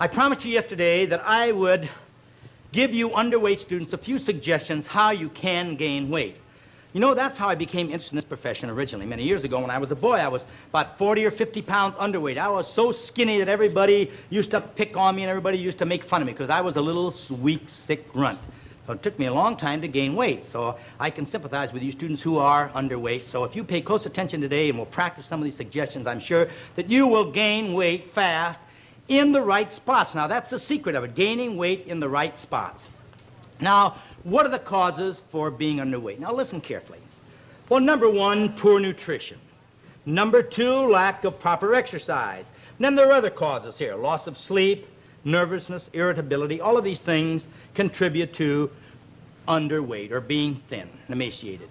I promised you yesterday that I would give you underweight students a few suggestions how you can gain weight. You know, that's how I became interested in this profession originally. Many years ago when I was a boy, I was about 40 or 50 pounds underweight. I was so skinny that everybody used to pick on me and everybody used to make fun of me because I was a little weak, sick runt. So it took me a long time to gain weight. So I can sympathize with you students who are underweight. So if you pay close attention today and we'll practice some of these suggestions, I'm sure that you will gain weight fast in the right spots. Now, that's the secret of it, gaining weight in the right spots. Now, what are the causes for being underweight? Now, listen carefully. Well, number one, poor nutrition. Number two, lack of proper exercise. And then there are other causes here, loss of sleep, nervousness, irritability. All of these things contribute to underweight or being thin and emaciated.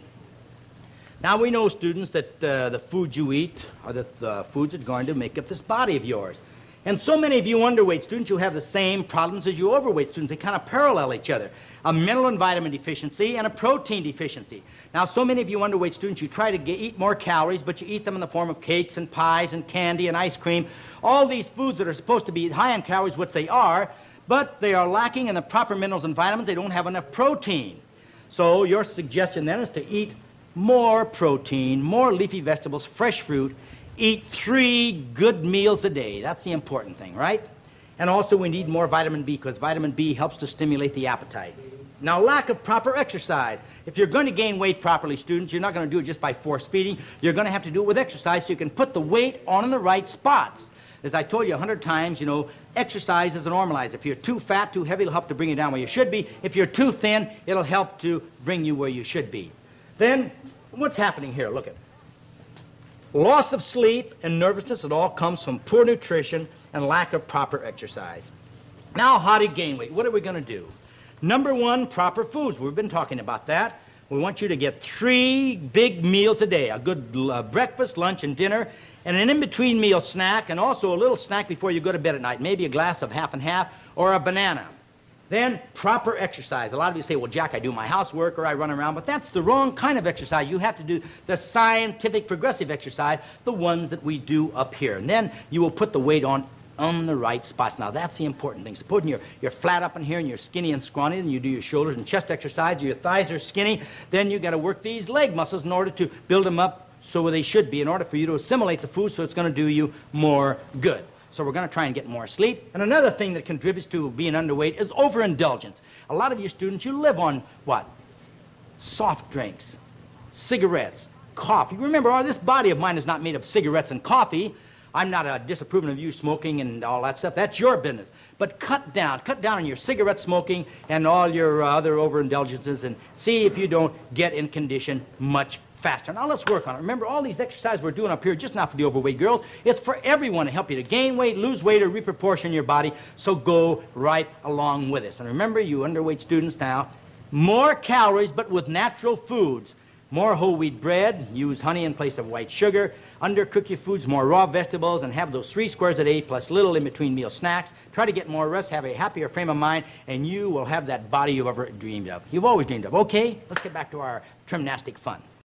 Now, we know, students, that the foods you eat are the foods that are going to make up this body of yours. And so many of you underweight students, you have the same problems as you overweight students. They kind of parallel each other. A mineral and vitamin deficiency and a protein deficiency. Now, so many of you underweight students, you try to eat more calories, but you eat them in the form of cakes and pies and candy and ice cream. All these foods that are supposed to be high in calories, which they are, but they are lacking in the proper minerals and vitamins. They don't have enough protein. So your suggestion then is to eat more protein, more leafy vegetables, fresh fruit. Eat 3 good meals a day. That's the important thing, right? And also we need more vitamin B because vitamin B helps to stimulate the appetite. Now, lack of proper exercise. If you're going to gain weight properly, students, you're not going to do it just by force feeding. You're going to have to do it with exercise so you can put the weight on in the right spots. As I told you 100 times, you know, exercise is a normalizer. If you're too fat, too heavy, it'll help to bring you down where you should be. If you're too thin, it'll help to bring you where you should be. Then, what's happening here? Look at it. Loss of sleep and nervousness, it all comes from poor nutrition and lack of proper exercise. Now, how to gain weight? What are we going to do? Number one, proper foods. We've been talking about that. We want you to get 3 big meals a day, a good breakfast, lunch, and dinner, and an in-between meal snack, and also a little snack before you go to bed at night, maybe a glass of half and half or a banana. Then, proper exercise. A lot of you say, well, Jack, I do my housework or I run around, but that's the wrong kind of exercise. You have to do the scientific progressive exercise, the ones that we do up here. And then you will put the weight on the right spots. Now, that's the important thing. Supposing you're flat up in here and you're skinny and scrawny, and you do your shoulders and chest exercise, your thighs are skinny, then you got to work these leg muscles in order to build them up so they should be, in order for you to assimilate the food so it's going to do you more good. So we're going to try and get more sleep. And another thing that contributes to being underweight is overindulgence. A lot of you students, you live on what? Soft drinks, cigarettes, coffee. Remember, this body of mine is not made of cigarettes and coffee. I'm not disapproving of you smoking and all that stuff. That's your business. But cut down on your cigarette smoking and all your other overindulgences and see if you don't get in condition much faster. Now let's work on it. Remember, all these exercises we're doing up here, just not for the overweight girls. It's for everyone to help you to gain weight, lose weight, or reproportion your body. So go right along with us. And remember, you underweight students now, more calories, but with natural foods. More whole wheat bread, use honey in place of white sugar, undercook your foods, more raw vegetables, and have those 3 squares a day plus little in-between meal snacks. Try to get more rest, have a happier frame of mind, and you will have that body you've ever dreamed of. You've always dreamed of. Okay, let's get back to our gymnastic fun.